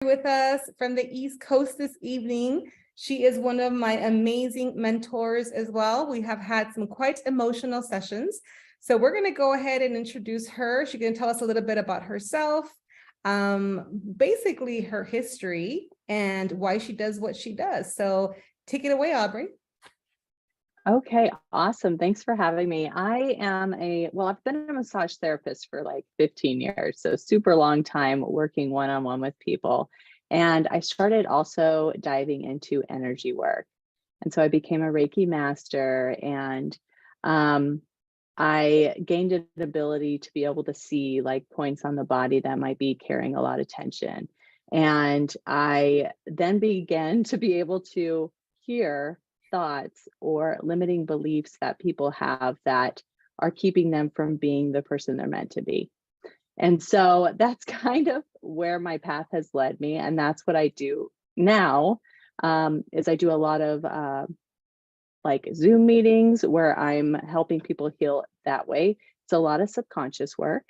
with us from the East Coast this evening. She is one of my amazing mentors as well. We have had some quite emotional sessions. So we're going to go ahead and introduce her. She's going to tell us a little bit about herself, basically her history and why she does what she does. So take it away, Aubrey. Okay, awesome. Thanks for having me. I am I've been a massage therapist for like 15 years, so super long time working one-on-one with people. And I started also diving into energy work. And so I became a Reiki master, and I gained an ability to be able to see like points on the body that might be carrying a lot of tension. And I then began to be able to hear thoughts or limiting beliefs that people have that are keeping them from being the person they're meant to be. And so that's kind of where my path has led me. And that's what I do now, is I do a lot of like Zoom meetings where I'm helping people heal that way. It's a lot of subconscious work.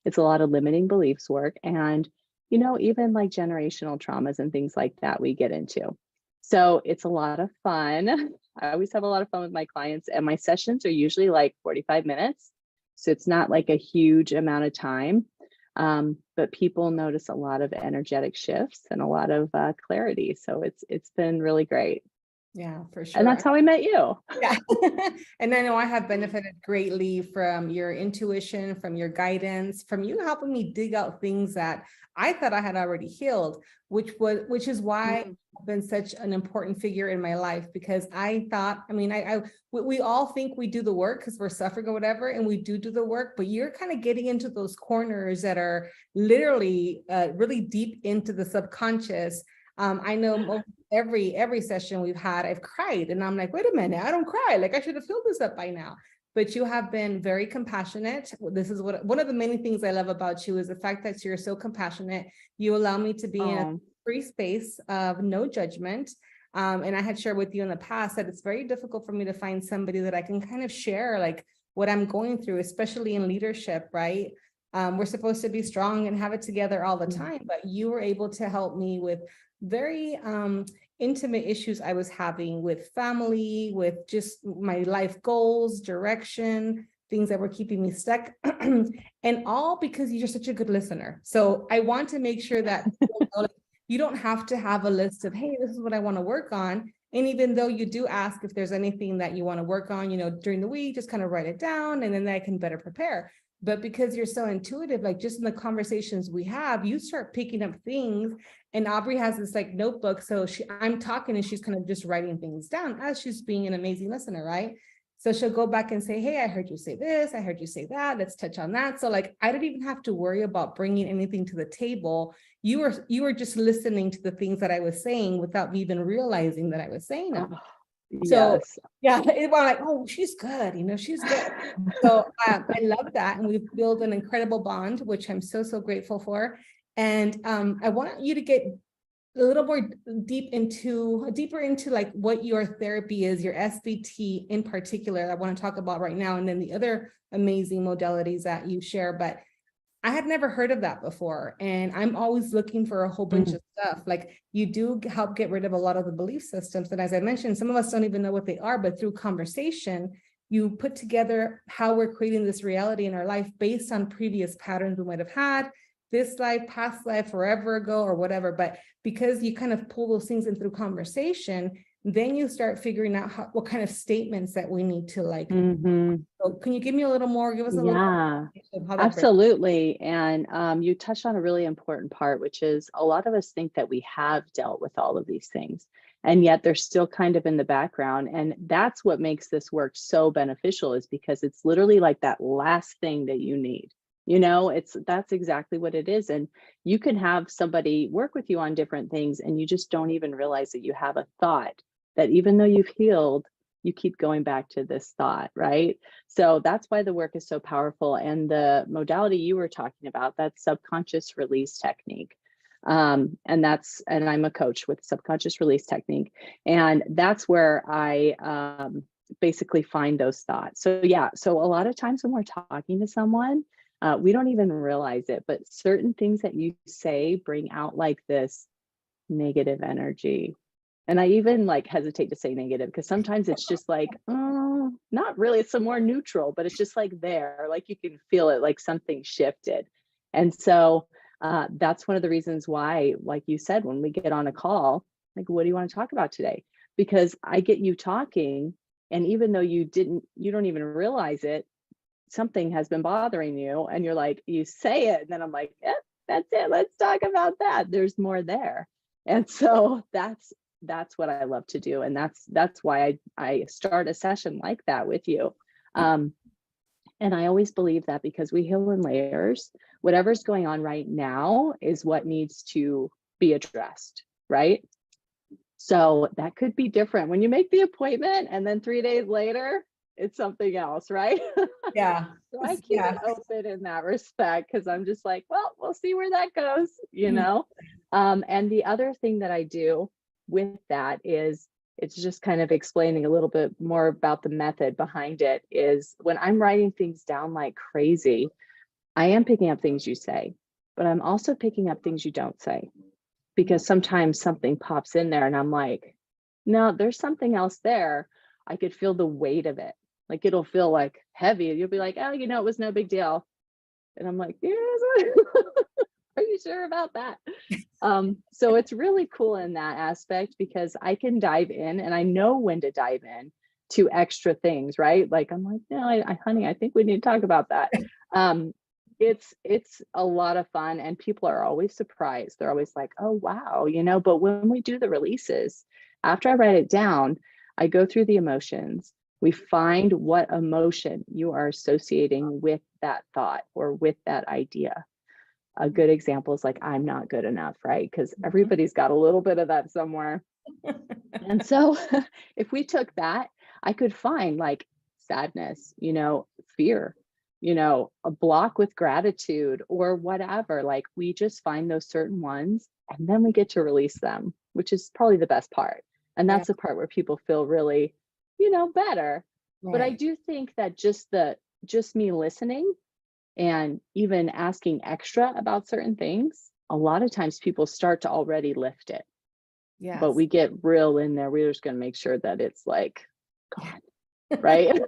It's a lot of limiting beliefs work. And, you know, even like generational traumas and things like that we get into. So it's a lot of fun. I always have a lot of fun with my clients, and my sessions are usually like 45 minutes. So it's not like a huge amount of time, but people notice a lot of energetic shifts and a lot of clarity. So it's been really great. Yeah, for sure. And that's how I met you. Yeah. And I know I have benefited greatly from your intuition, from your guidance, from you helping me dig out things that I thought I had already healed, which is why I've been such an important figure in my life, because I thought, I mean, we all think we do the work because we're suffering or whatever, and we do the work, but you're kind of getting into those corners that are literally really deep into the subconscious. I know every session we've had, I've cried, and I'm like, wait a minute, I don't cry. Like I should have filled this up by now. But you have been very compassionate. This is one of the many things I love about you is the fact that you're so compassionate. You allow me to be in a free space of no judgment. And I had shared with you in the past that it's very difficult for me to find somebody that I can kind of share like what I'm going through, especially in leadership, right? We're supposed to be strong and have it together all the time, but you were able to help me with very intimate issues I was having with family, with just my life goals, direction, things that were keeping me stuck, and all because you're such a good listener. So I want to make sure that you don't have to have a list of, hey, this is what I want to work on. And even though you do ask if there's anything that you want to work on, you know, during the week, just kind of write it down, and then I can better prepare. But because you're so intuitive, like just in the conversations we have, you start picking up things. And Aubrey has this like notebook. So I'm talking and she's kind of just writing things down as she's being an amazing listener, right? So she'll go back and say, hey, I heard you say this. I heard you say that. Let's touch on that. So like, I didn't even have to worry about bringing anything to the table. You were just listening to the things that I was saying without me even realizing that I was saying them. So Yes. yeah, it was like, oh, she's good, you know, she's good. So I love that. And we've built an incredible bond, which I'm so grateful for. And I want you to get a little more deeper into like what your therapy is, your SBT in particular, I want to talk about right now, and then the other amazing modalities that you share. But I had never heard of that before. And I'm always looking for a whole bunch of stuff. Like you do help get rid of a lot of the belief systems. And as I mentioned, some of us don't even know what they are, but through conversation, you put together how we're creating this reality in our life based on previous patterns we might have had, this life, past life, forever ago, or whatever. But because you kind of pull those things in through conversation, then you start figuring out what kind of statements that we need to like. So can you give me a little more, give us a little more of how that absolutely. And you touched on a really important part, which is a lot of us think that we have dealt with all of these things, and yet they're still kind of in the background. And that's what makes this work so beneficial, is because it's literally like that last thing that you need. You know, that's exactly what it is. And you can have somebody work with you on different things, and you just don't even realize that you have a thought that even though you've healed, you keep going back to this thought, right? So that's why the work is so powerful. And the modality you were talking about, that subconscious release technique. And I'm a coach with subconscious release technique. And that's where I basically find those thoughts. So yeah, so a lot of times when we're talking to someone, we don't even realize it, but certain things that you say bring out like this negative energy. And I even like hesitate to say negative because sometimes it's just like, oh, not really. It's some more neutral, but it's just like there, like you can feel it, like something shifted. And so that's one of the reasons why, like you said, when we get on a call, like, what do you want to talk about today? Because I get you talking, and even though you don't even realize it, something has been bothering you, and you're like, you say it, and then I'm like, that's it. Let's talk about that. There's more there. And so that's what I love to do. And that's why I start a session like that with you. And I always believe that because we heal in layers, whatever's going on right now is what needs to be addressed, right? So that could be different when you make the appointment and then 3 days later, it's something else, right? Yeah. So I keep it open in that respect because I'm just like, well, we'll see where that goes, you know? And the other thing that I do with that is it's just kind of explaining a little bit more about the method behind it is when I'm writing things down like crazy, I am picking up things you say, but I'm also picking up things you don't say because sometimes something pops in there and I'm like, no, there's something else there. I could feel the weight of it. Like it'll feel like heavy. You'll be like, oh, you know, it was no big deal. And I'm like, yes. Are you sure about that? So it's really cool in that aspect because I can dive in and I know when to dive in to extra things, right? Like I'm like, no, honey, I think we need to talk about that. It's a lot of fun and people are always surprised. They're always like, oh, wow, you know, but when we do the releases, after I write it down, I go through the emotions. We find what emotion you are associating with that thought or with that idea. A good example is like, I'm not good enough, right? Because everybody's got a little bit of that somewhere. And so if we took that, I could find like sadness, you know, fear, you know, a block with gratitude or whatever. Like we just find those certain ones and then we get to release them, which is probably the best part. And that's the part where people feel really, you know, better. Right. But I do think that just me listening and even asking extra about certain things, a lot of times people start to already lift it. Yes. But we get real in there. We're just going to make sure that it's like, God, right?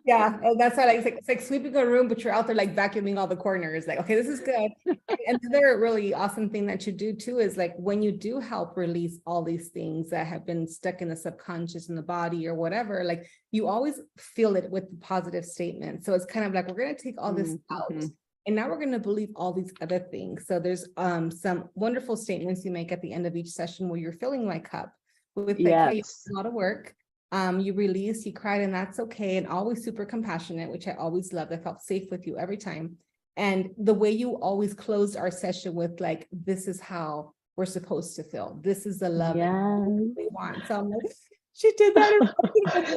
Yeah, that's why it's like sweeping a room, but you're out there like vacuuming all the corners. Like, okay, this is good. And another really awesome thing that you do too is like when you do help release all these things that have been stuck in the subconscious in the body or whatever, like you always feel it with the positive statement. So it's kind of like we're going to take all this out. And now we're going to believe all these other things. So there's some wonderful statements you make at the end of each session where you're filling my cup with like, hey, it's a lot of work. You release, you cried, and that's okay. And always super compassionate, which I always loved. I felt safe with you every time. And the way you always closed our session with like, this is how we're supposed to feel. This is the love we want. So I'm like, she did that in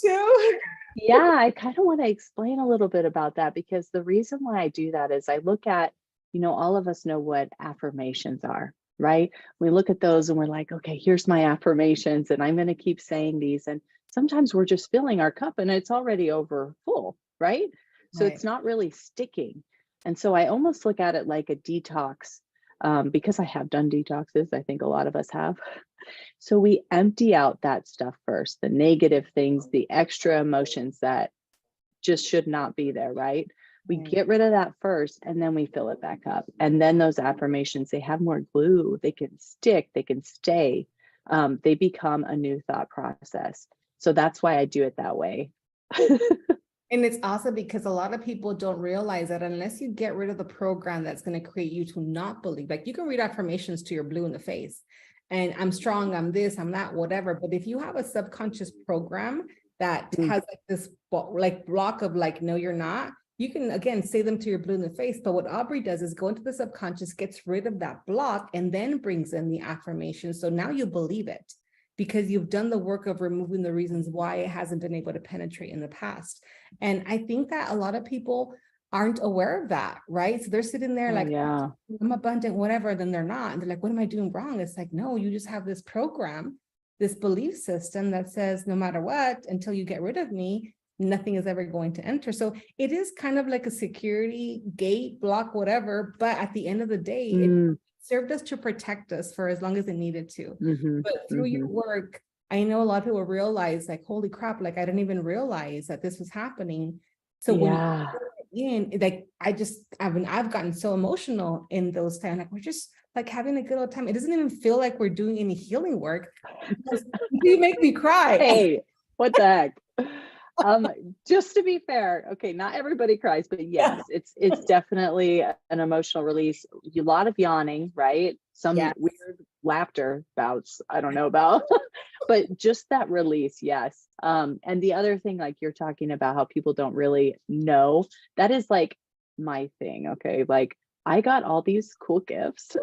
too. Yeah, I kind of want to explain a little bit about that because the reason why I do that is I look at, you know, all of us know what affirmations are, right? We look at those and we're like, okay, here's my affirmations and I'm going to keep saying these. And sometimes we're just filling our cup and it's already over full, right? So it's not really sticking. And so I almost look at it like a detox because I have done detoxes. I think a lot of us have. So we empty out that stuff first, the negative things, the extra emotions that just should not be there, right? We get rid of that first and then we fill it back up. And then those affirmations, they have more glue, they can stick, they can stay. They become a new thought process. So that's why I do it that way. And it's awesome because a lot of people don't realize that unless you get rid of the program that's going to create you to not believe, like you can read affirmations to your blue in the face and I'm strong, I'm this, I'm that, whatever. But if you have a subconscious program that has like this like block of like, no, you're not, you can again say them to your blue in the face. But what Aubrey does is go into the subconscious, gets rid of that block and then brings in the affirmation. So now you believe it because you've done the work of removing the reasons why it hasn't been able to penetrate in the past. And I think that a lot of people aren't aware of that, right? So they're sitting there like, I'm abundant, whatever, then they're not. And they're like, what am I doing wrong? It's like, no, you just have this program, this belief system that says no matter what, until you get rid of me, nothing is ever going to enter. So it is kind of like a security gate, block, whatever. But at the end of the day, it's served us to protect us for as long as it needed to. Mhm, But through your mhm. work, I know a lot of people realize, like, holy crap, like I didn't even realize that this was happening. So when you Yeah. in, like, I've gotten so emotional in those times. Like, we're just like having a good old time. It doesn't even feel like we're doing any healing work because you make me cry. Hey, what the heck? Um, just to be fair, okay, not everybody cries, but yes, it's definitely an emotional release. A lot of yawning, right? Some Yes. weird laughter bouts, I don't know about, but just that release, yes. And the other thing, like you're talking about how people don't really know, that is like my thing, okay? Like I got all these cool gifts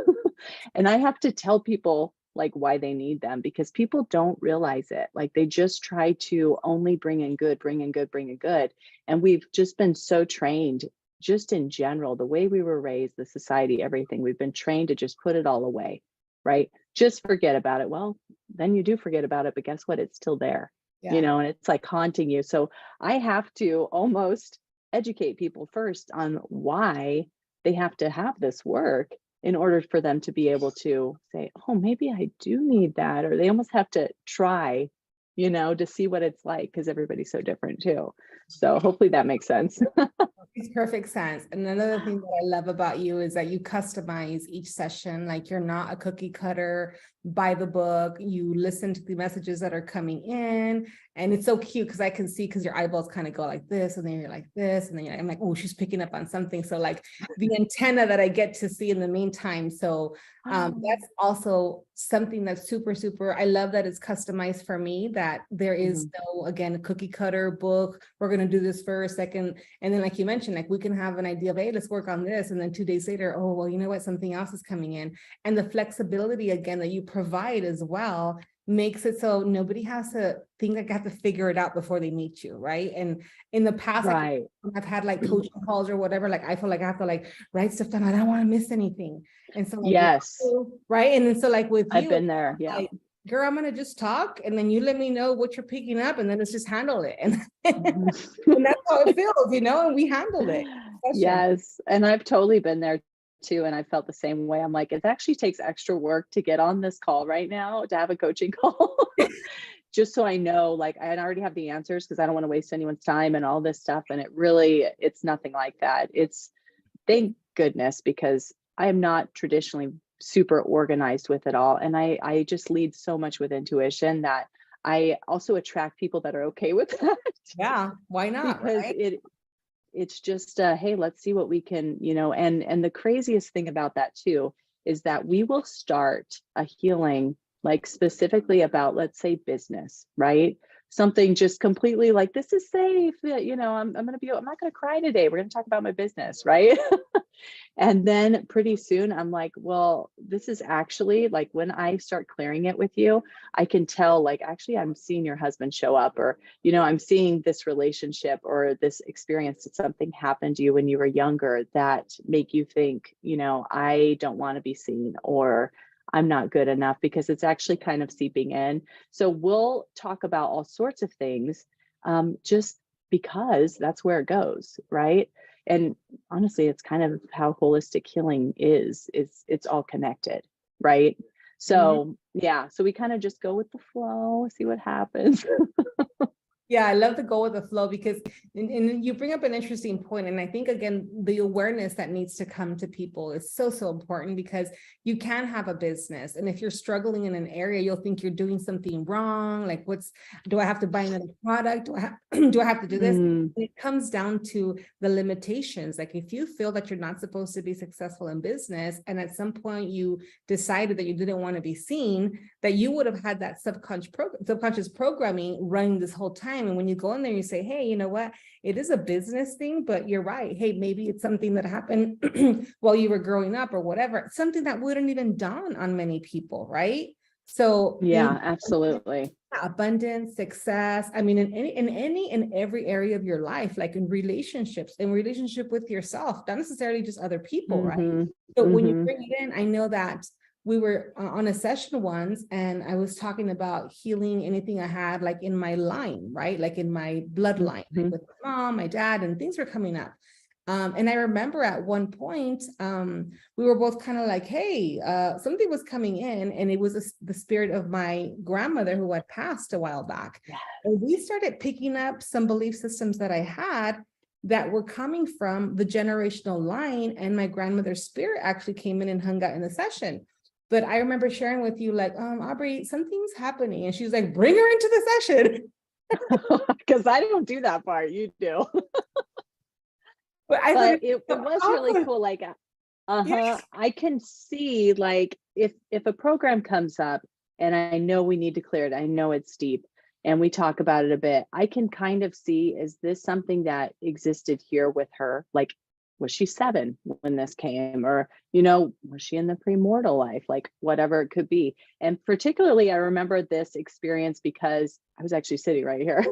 and I have to tell people like why they need them because people don't realize it. Like they just try to only bring in good, bring in good, bring in good. And we've just been so trained, just in general, the way we were raised, the society, everything, we've been trained to just put it all away, right? Just forget about it. Well, then you do forget about it, but guess what? It's still there, you Yeah. know, and it's like haunting you. So I have to almost educate people first on why they have to have this work in order for them to be able to say, oh, maybe I do need that. Or they almost have to try, you know, to see what it's like because everybody's so different too. So hopefully that makes sense. Makes perfect sense. And another thing that I love about you is that you customize each session. Like you're not a cookie cutter, by the book. You listen to the messages that are coming in. And it's so cute because I can see because your eyeballs kind of go like this, and then you're like this, and then I'm like, oh, she's picking up on something. So like the antenna that I get to see in the meantime. So that's also something that's super, super. I love that it's customized for me, that there is Mhm. no, again, a cookie cutter book. We're going to do this first, second. And then, like you mentioned, like we can have an idea of, hey, let's work on this. And then 2 days later, oh, well, you know what? Something else is coming in. And the flexibility, again, that you provide as well makes it so nobody has to think like they have to figure it out before they meet you, right? And in the past, like Right. I've had like coaching calls or whatever, like I feel like I have to like write stuff down. I don't want to miss anything. And so like, Yes. right. And then so like with I've you, been there. Yeah. like, girl, I'm gonna just talk and then you let me know what you're picking up and then let's just handle it. And, and Mhm. that's how it feels, you know, and we handled it. Session. Yes. And I've totally been there too. And I felt the same way. I'm like, it actually takes extra work to get on this call right now to have a coaching call. Just so I know, like I already have the answers because I don't want to waste anyone's time and all this stuff. And it's nothing like that. It's thank goodness because I am not traditionally super organized with it all. And I just lead so much with intuition that I also attract people that are okay with that Yeah, why not, because right? it's just hey, let's see what we can, you know, and the craziest thing about that too is that we will start a healing like specifically about, let's say, business, right? Something just completely like this is safe, you know, I'm gonna be, I'm not gonna cry today, we're gonna talk about my business, right? And then pretty soon I'm like, well, this is actually like when I start clearing it with you, I can tell like, actually, I'm seeing your husband show up, or, you know, I'm seeing this relationship or this experience that something happened to you when you were younger that make you think, you know, I don't want to be seen or I'm not good enough because it's actually kind of seeping in. So we'll talk about all sorts of things just because that's where it goes, right? And honestly, it's kind of how holistic healing is. It's all connected, right? Mhm. So yeah, so we kind of just go with the flow, see what happens. Yeah, I love to go with the flow because and you bring up an interesting point. And I think, again, the awareness that needs to come to people is so, so important because you can have a business. And if you're struggling in an area, you'll think you're doing something wrong. Like, do I have to buy another product? Do I have to do this? Mm, And it comes down to the limitations. Like if you feel that you're not supposed to be successful in business, and at some point you decided that you didn't want to be seen, that you would have had that subconscious programming running this whole time. And when you go in there, you say, hey, you know what? It is a business thing, but you're right. Hey, maybe it's something that happened while you were growing up or whatever. Something that wouldn't even dawn on many people, right? So yeah, absolutely. abundance, success. I mean, in every area of your life, like in relationships, in relationship with yourself, not necessarily just other people, right? Mm-hmm. So when you Mm-hmm. bring it in, I know that we were on a session once, and I was talking about healing anything I had like in my line, right? Like in my bloodline, like Mm-hmm. with my mom, my dad, and things were coming up. And I remember at one point, we were both kind of like, hey, something was coming in, and it was the spirit of my grandmother who had passed a while back. Yeah. And we started picking up some belief systems that I had that were coming from the generational line, and my grandmother's spirit actually came in and hung out in the session. But I remember sharing with you, like, Aubrey, something's happening. And she was like, bring her into the session. Because I don't do that part. You do. But I But thought it was really cool. Like, yes. I can see, like, if a program comes up and I know we need to clear it, I know it's deep, and we talk about it a bit, I can kind of see, is this something that existed here with her? Like, was she 7 when this came? Or, was she in the premortal life? Like, whatever it could be. And particularly, I remember this experience because I was actually sitting right here.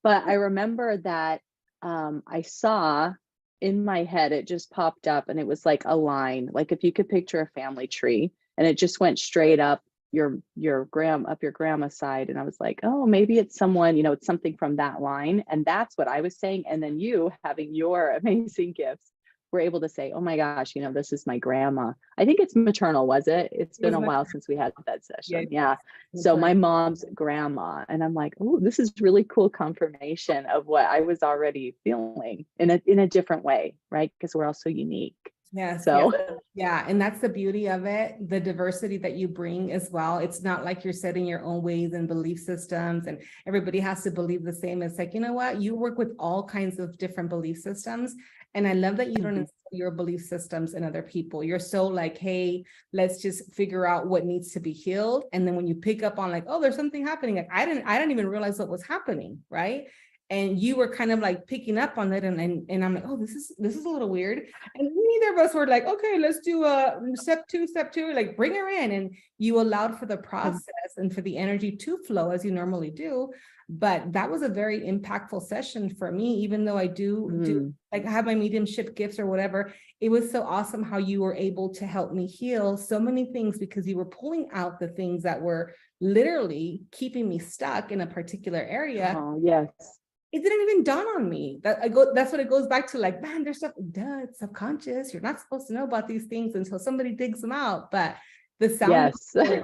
But I remember that I saw in my head, it just popped up, and it was like a line, like if you could picture a family tree, and it just went straight up your grandma's side. And I was like, oh, maybe it's someone, it's something from that line. And that's what I was saying. And then you, having your amazing gifts, were able to say, oh my gosh, this is my grandma. I think it's maternal, was it? It's been a while since we had that session. Yeah. So my mom's grandma. And I'm like, oh, this is really cool confirmation of what I was already feeling in a different way, right? Because we're all so unique. Yes. So yeah. And that's the beauty of it, the diversity that you bring as well. It's not like you're setting your own ways and belief systems and everybody has to believe the same. It's like, you know what? You work with all kinds of different belief systems. And I love that you don't instill your belief systems in other people. You're so like, hey, let's just figure out what needs to be healed. And then when you pick up on like, oh, there's something happening, like I didn't even realize what was happening, right? And you were kind of like picking up on it, and I'm like, oh, this is a little weird. And neither of us were like, okay, let's do step two, like bring her in. And you allowed for the process and for the energy to flow as you normally do. But that was a very impactful session for me, even though I do like have my mediumship gifts or whatever. It was so awesome how you were able to help me heal so many things, because you were pulling out the things that were literally keeping me stuck in a particular area. Oh, yes. It didn't even dawn on me that's what it goes back to, like, man, there's stuff, it's subconscious. You're not supposed to know about these things until somebody digs them out. But the sound, yes. I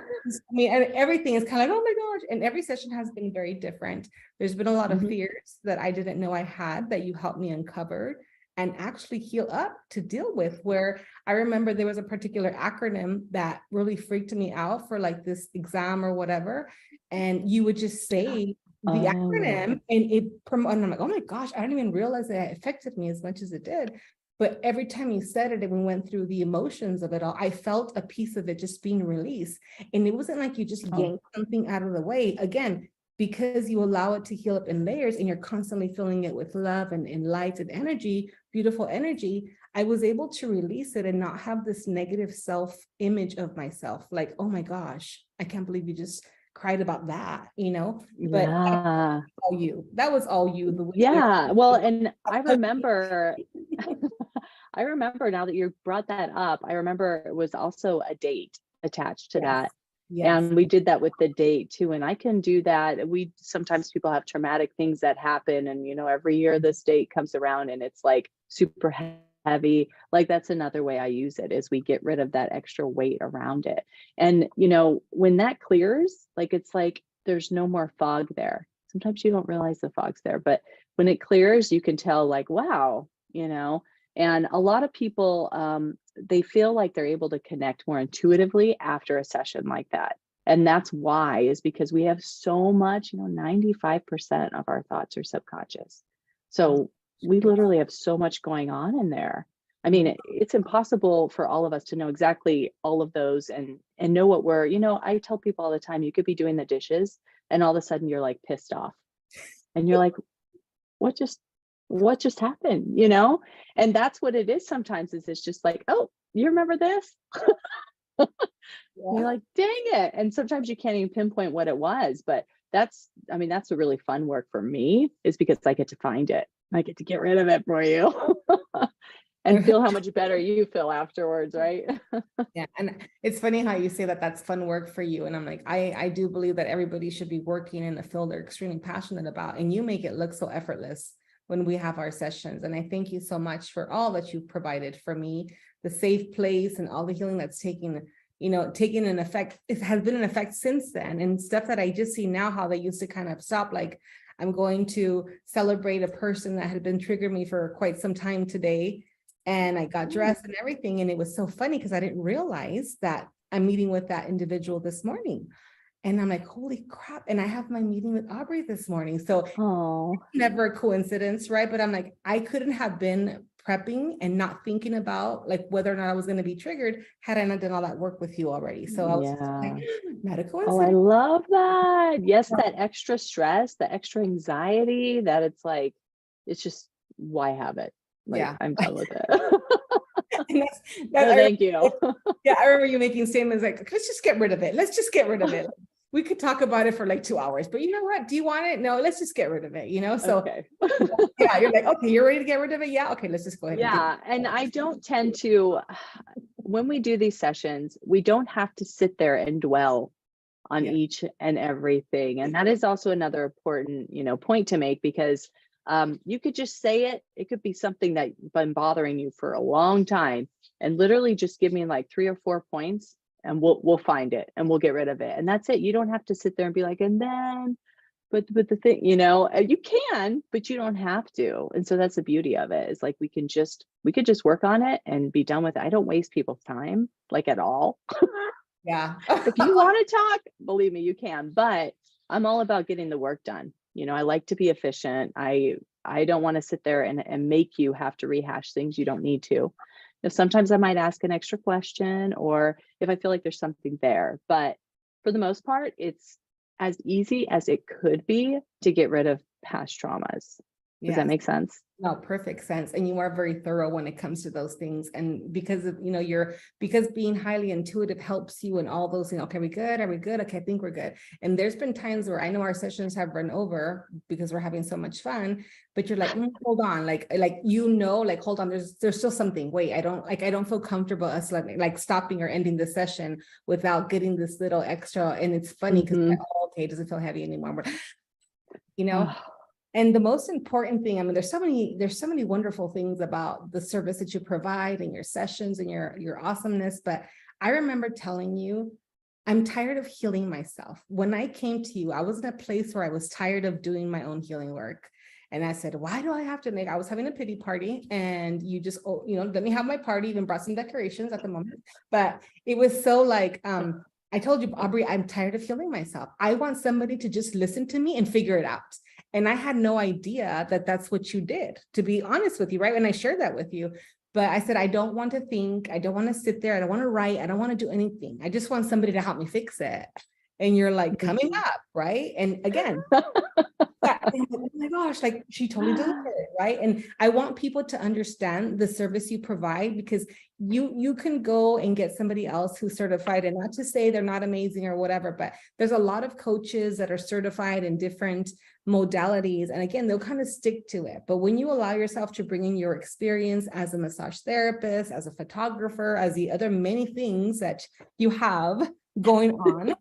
mean, and everything is kind of like, oh my gosh. And every session has been very different. There's been a lot of fears that I didn't know I had that you helped me uncover and actually heal up to deal with. Where I remember there was a particular acronym that really freaked me out for like this exam or whatever. And you would just say the acronym and and I'm like, oh my gosh, I didn't even realize that it affected me as much as it did. But every time you said it and we went through the emotions of it all, I felt a piece of it just being released. And it wasn't like you just yanked something out of the way. Again, because you allow it to heal up in layers and you're constantly filling it with love and light and energy, beautiful energy, I was able to release it and not have this negative self-image of myself. Like, oh my gosh, I can't believe you just cried about that, but yeah. that was all you. Well, and I remember now that you brought that up, I remember it was also a date attached to that. Yes. And we did that with the date too. And I can do that. Sometimes people have traumatic things that happen. And, every year this date comes around and it's like super heavy. Like that's another way I use it, is we get rid of that extra weight around it. And, when that clears, like, it's like, there's no more fog there. Sometimes you don't realize the fog's there, but when it clears, you can tell, like, wow, and a lot of people, they feel like they're able to connect more intuitively after a session like that. And that's why, is because we have so much, 95% of our thoughts are subconscious. So we literally have so much going on in there. I mean, it's impossible for all of us to know exactly all of those and know what we're, I tell people all the time, you could be doing the dishes and all of a sudden you're like pissed off and you're like, what just happened, And that's what it is sometimes, is it's just like, oh, you remember this? You're like, dang it. And sometimes you can't even pinpoint what it was, but that's a really fun work for me, is because I get to find it. I get to get rid of it for you and feel how much better you feel afterwards, right? Yeah. And it's funny how you say that that's fun work for you. And I'm like, I do believe that everybody should be working in a field they're extremely passionate about, and you make it look so effortless. when we have our sessions. And I thank you so much for all that you've provided for me, the safe place and all the healing that's taken an effect. It has been an effect since then, and stuff that I just see now, how they used to kind of stop. Like, I'm going to celebrate a person that had been triggering me for quite some time today. And I got dressed and everything. And it was so funny because I didn't realize that I'm meeting with that individual this morning. And I'm like, holy crap. And I have my meeting with Aubrey this morning. So never a coincidence, right? But I'm like, I couldn't have been prepping and not thinking about like whether or not I was going to be triggered had I not done all that work with you already. So I was like, not a coincidence. Oh, I love that. Yes, that extra stress, the extra anxiety, that it's like, it's just, why have it? Like, I'm done with it. Thank you. Yeah, I remember you making statements like, let's just get rid of it. Let's just get rid of it. We could talk about it for like 2 hours, but you know what? Do you want it? No, let's just get rid of it, So yeah, you're like, okay, you're ready to get rid of it? Yeah, okay, let's just go ahead. Yeah, and I don't tend to, when we do these sessions, we don't have to sit there and dwell on each and everything. And that is also another important, point to make, because you could just say it. It could be something that's been bothering you for a long time, and literally just give me like 3 or 4 points, and we'll find it and we'll get rid of it. And that's it. You don't have to sit there and be like, and then, but the thing, you can, but you don't have to. And so that's the beauty of it, is like, we could just work on it and be done with it. I don't waste people's time, like, at all. Yeah. If you want to talk, believe me, you can, but I'm all about getting the work done. I like to be efficient. I don't want to sit there and make you have to rehash things you don't need to. Sometimes I might ask an extra question, or if I feel like there's something there, but for the most part, it's as easy as it could be to get rid of past traumas. Does that make sense? No, perfect sense. And you are very thorough when it comes to those things. And because of, because being highly intuitive helps you in all those things. Okay, are we good? Are we good? Okay, I think we're good. And there's been times where I know our sessions have run over because we're having so much fun, but you're like, hold on, like, hold on, there's still something. Wait, I don't feel comfortable us like stopping or ending the session without getting this little extra. And it's funny because okay, it doesn't feel heavy anymore. And the most important thing, there's so many wonderful things about the service that you provide and your sessions and your awesomeness. But I remember telling you, I'm tired of healing myself. When I came to you, I was in a place where I was tired of doing my own healing work. And I said, why do I have to I was having a pity party, and you just, let me have my party, even brought some decorations at the moment. But it was so like, I told you, Aubrey, I'm tired of healing myself. I want somebody to just listen to me and figure it out. And I had no idea that that's what you did, to be honest with you, right? And I shared that with you. But I said, I don't want to think. I don't want to sit there. I don't want to write. I don't want to do anything. I just want somebody to help me fix it. And you're like, coming up, right? And again, oh my gosh, like, she totally delivered it, right? And I want people to understand the service you provide, because you can go and get somebody else who's certified, and not to say they're not amazing or whatever, but there's a lot of coaches that are certified in different modalities. And again, they'll kind of stick to it. But when you allow yourself to bring in your experience as a massage therapist, as a photographer, as the other many things that you have going on,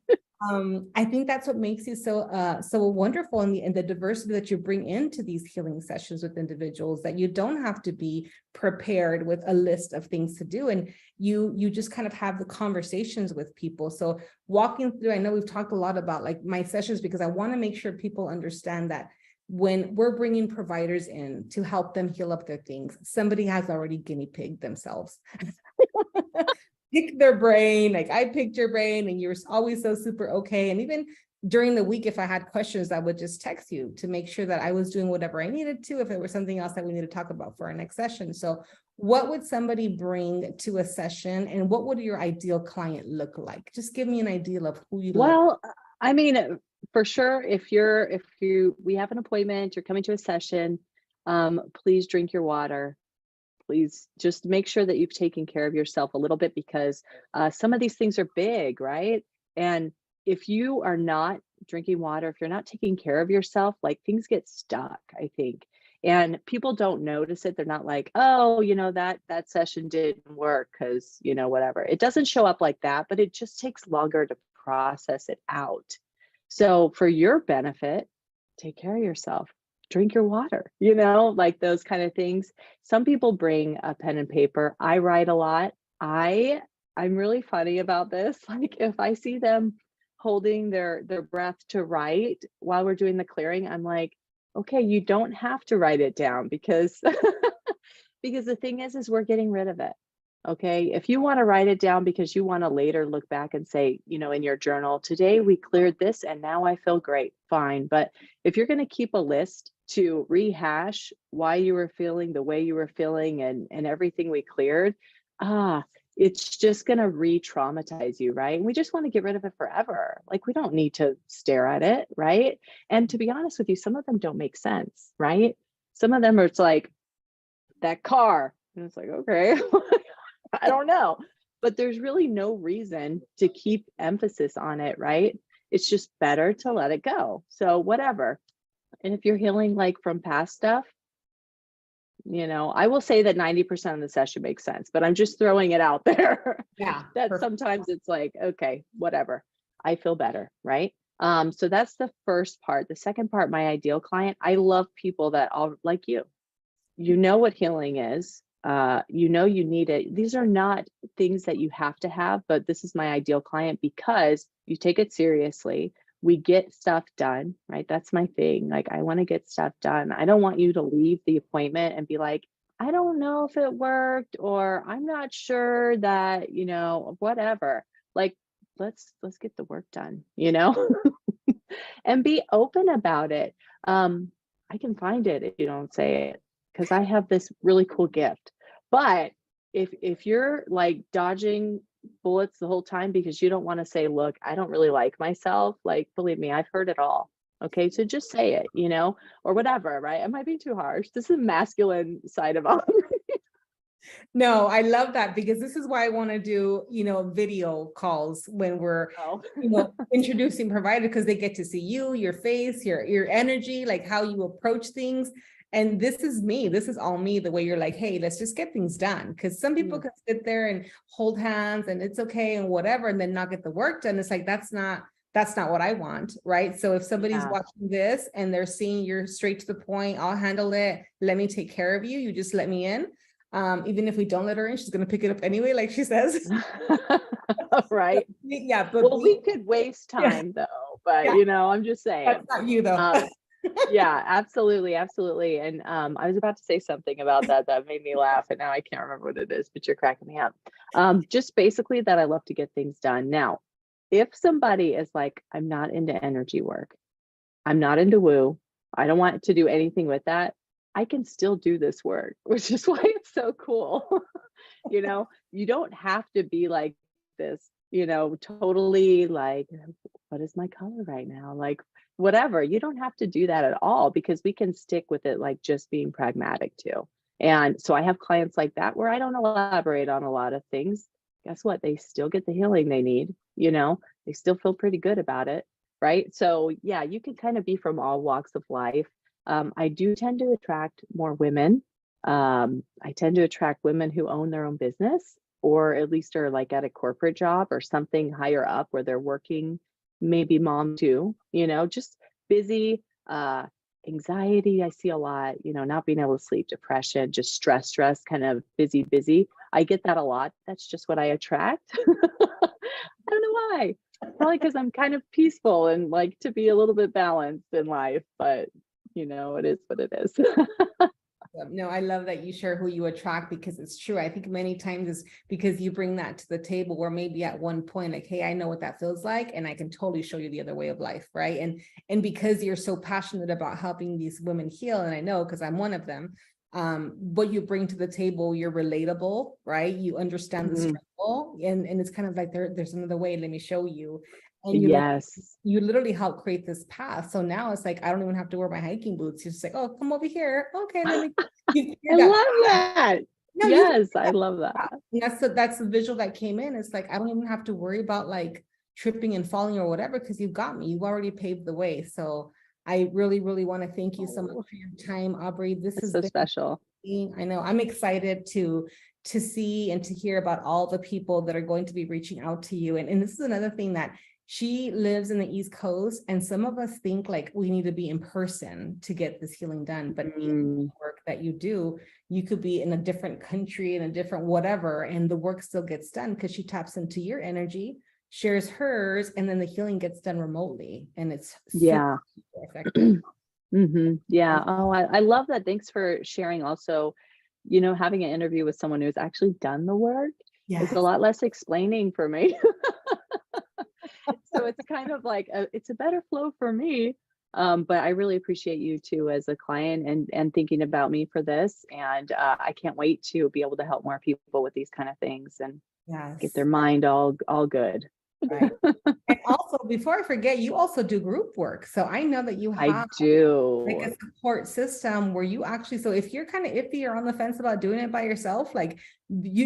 I think that's what makes you so wonderful, in the diversity that you bring into these healing sessions with individuals, that you don't have to be prepared with a list of things to do, and you just kind of have the conversations with people. So walking through, I know we've talked a lot about like my sessions, because I want to make sure people understand that when we're bringing providers in to help them heal up their things, somebody has already guinea pigged themselves. Pick their brain, like I picked your brain, and you're always so super okay. And even during the week, if I had questions, I would just text you to make sure that I was doing whatever I needed to, if it was something else that we need to talk about for our next session. So what would somebody bring to a session, and what would your ideal client look like? Just give me an idea of who you Well, for sure, if we have an appointment, you're coming to a session, please drink your water. Please just make sure that you've taken care of yourself a little bit, because some of these things are big, right? And if you are not drinking water, if you're not taking care of yourself, like, things get stuck, I think. And people don't notice it. They're not like, oh, that session didn't work because, whatever. It doesn't show up like that, but it just takes longer to process it out. So for your benefit, take care of yourself. drink your water, you know, like those kind of things. Some people bring a pen and paper. I write a lot. I'm really funny about this. Like if I see them holding their breath to write while we're doing the clearing, I'm like, okay, you don't have to write it down because because the thing is we're getting rid of it. Okay. If you want to write it down because you want to later look back and say, you know, in your journal, today we cleared this and now I feel great, fine. But if you're going to keep a list to rehash why you were feeling the way you were feeling and everything we cleared, it's just going to re-traumatize you, right? And we just want to get rid of it forever. Like we don't need to stare at it, right? And to be honest with you, some of them don't make sense, right? Some of them are, it's like that car. And it's like, okay, I don't know. But there's really no reason to keep emphasis on it, right? It's just better to let it go. So whatever. And if you're healing like from past stuff, you know, I will say that 90% of the session makes sense, but I'm just throwing it out there. Yeah. That Perfect. sometimes it's like, okay, whatever, I feel better, right? So that's the first part. The second part, my ideal client, I love people that all like you know what healing is, you know you need it. These are not things that you have to have, but this is my ideal client because you take it seriously. We get stuff done, right? That's my thing. Like, I want to get stuff done. I don't want you to leave the appointment and be like, I don't know if it worked, or I'm not sure that, you know, whatever. Like, let's get the work done, you know, and be open about it. I can find it if you don't say it, because I have this really cool gift. But if you're like dodging bullets the whole time because you don't want to say, look, I don't really like myself, like, believe me, I've heard it all. Okay, so just say it, you know, or whatever, right? Am I being too harsh? This is the masculine side of Aubrey. No, I love that because this is why I want to do, you know, video calls when we're, you know, introducing provider, because they get to see you, your face, your energy, like how you approach things. And this is me. This is all me, the way you're like, hey, let's just get things done. Because some people can sit there and hold hands and it's okay and whatever, and then not get the work done. It's like, that's not what I want, right? So if somebody's watching this and they're seeing you're straight to the point, I'll handle it. Let me take care of you. You just let me in. Even if we don't let her in, she's going to pick it up anyway, like she says. Right. Yeah. But well, we could waste time though, but you know, I'm just saying. That's not you though. Yeah, absolutely. Absolutely. And I was about to say something about that made me laugh, and now I can't remember what it is, but you're cracking me up. Just basically that I love to get things done. Now, if somebody is like, I'm not into energy work, I'm not into woo, I don't want to do anything with that, I can still do this work, which is why it's so cool. You know, you don't have to be like this, you know, totally like, what is my color right now? Like, whatever. You don't have to do that at all, because we can stick with it, like just being pragmatic too. And so I have clients like that where I don't elaborate on a lot of things. Guess what? They still get the healing they need, you know, they still feel pretty good about it. Right. So yeah, you can kind of be from all walks of life. I do tend to attract more women. I tend to attract women who own their own business, or at least are like at a corporate job or something higher up where they're working, maybe mom too, you know, just busy, anxiety. I see a lot, you know, not being able to sleep, depression, just stress, kind of busy. I get that a lot. That's just what I attract. I don't know why. Probably because I'm kind of peaceful and like to be a little bit balanced in life, but you know, it is what it is. No, I love that you share who you attract, because it's true. I think many times it's because you bring that to the table, where maybe at one point, like, hey, I know what that feels like, and I can totally show you the other way of life, right? And because you're so passionate about helping these women heal, and I know because I'm one of them, what you bring to the table, you're relatable, right? You understand the struggle, and it's kind of like there's another way. Let me show you. And you literally help create this path. So now it's like, I don't even have to wear my hiking boots. You're just like, oh, come over here. Okay, let me. I love that. No, yes, I love that. And that's the visual that came in. It's like, I don't even have to worry about like tripping and falling or whatever, because you've got me. You've already paved the way. So I really, really want to thank you so much for your time, Aubrey. This is so special. I know I'm excited to see and to hear about all the people that are going to be reaching out to you. And this is another thing that She lives in the East Coast, and some of us think like we need to be in person to get this healing done. But the work that you do, you could be in a different country, in a different whatever, and the work still gets done because she taps into your energy, shares hers, and then the healing gets done remotely. And it's super effective. Yeah. Oh, I love that. Thanks for sharing. Also, having an interview with someone who's actually done the work is a lot less explaining for me. So it's kind of like it's a better flow for me. But I really appreciate you too as a client and thinking about me for this. And I can't wait to be able to help more people with these kind of things and get their mind all good. Right. And also, before I forget, you also do group work. So I know that you have like a support system where you actually, so if you're kind of iffy or on the fence about doing it by yourself, like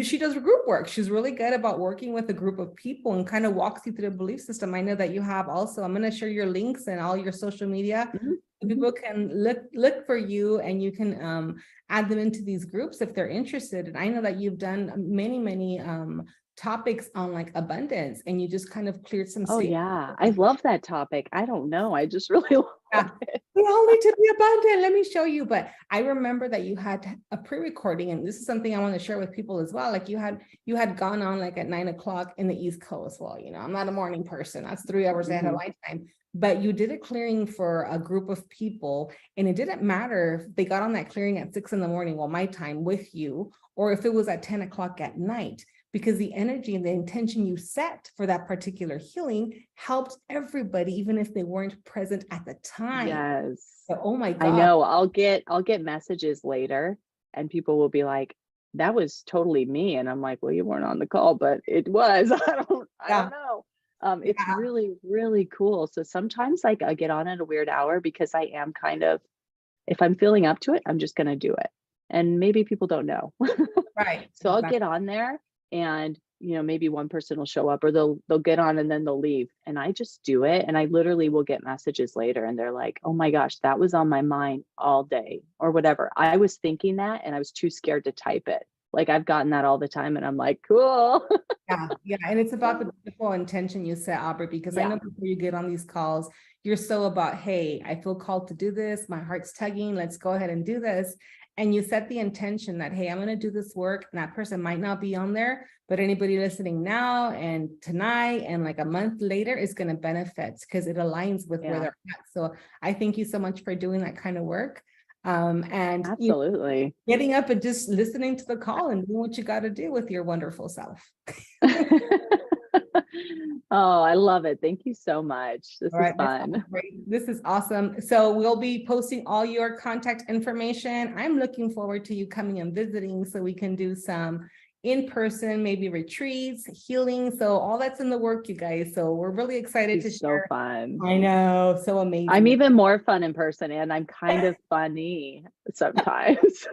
she does group work. She's really good about working with a group of people and kind of walks you through the belief system. I know that you have also, I'm going to share your links and all your social media. People can look for you, and you can add them into these groups if they're interested. And I know that you've done many topics on like abundance, and you just kind of cleared some space. Yeah, I love that topic. I don't know, I just really love it. We all need to be abundant. Let me show you. But I remember that you had a pre-recording, and this is something I want to share with people as well. Like you had gone on like at 9 o'clock in the East Coast. Well, I'm not a morning person. That's 3 hours ahead of my time. But you did a clearing for a group of people, and it didn't matter if they got on that clearing at 6 a.m, well, my time with you, or if it was at 10 o'clock at night, because the energy and the intention you set for that particular healing helped everybody, even if they weren't present at the time. Yes. So, oh my God. I know. I'll get messages later, and people will be like, that was totally me. And I'm like, well, you weren't on the call, but it was. I don't know. It's really, really cool. So sometimes like I get on at a weird hour because I am kind of, if I'm feeling up to it, I'm just going to do it. And maybe people don't know. Right. So I'll get on there, and maybe one person will show up, or they'll get on and then they'll leave, and I just do it. And I literally will get messages later, and they're like, oh my gosh, that was on my mind all day, or whatever. I was thinking that, and I was too scared to type it. Like I've gotten that all the time, and I'm like, cool. Yeah. And it's about the beautiful intention you set, Aubrey, because I know before you get on these calls, you're so about, hey, I feel called to do this. My heart's tugging. Let's go ahead and do this. And you set the intention that, hey, I'm going to do this work. And that person might not be on there, but anybody listening now and tonight and like a month later is going to benefit because it aligns with where they're at. So I thank you so much for doing that kind of work. And absolutely getting up and just listening to the call and doing what you got to do with your wonderful self. Oh, I love it. Thank you so much. This is fun. This is awesome. So we'll be posting all your contact information. I'm looking forward to you coming and visiting so we can do some in-person, maybe retreats, healing. So all that's in the work, you guys. So we're really excited to share. So fun. I know. So amazing. I'm even more fun in person, and I'm kind of funny sometimes.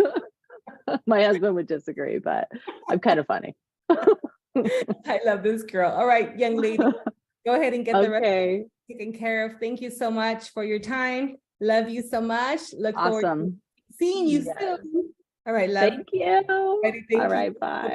My husband would disagree, but I'm kind of funny. I love this girl. All right, young lady, go ahead and get the rest taken care of. Thank you so much for your time. Love you so much. Look forward to seeing you soon. All right, love. Thank you. All right, bye.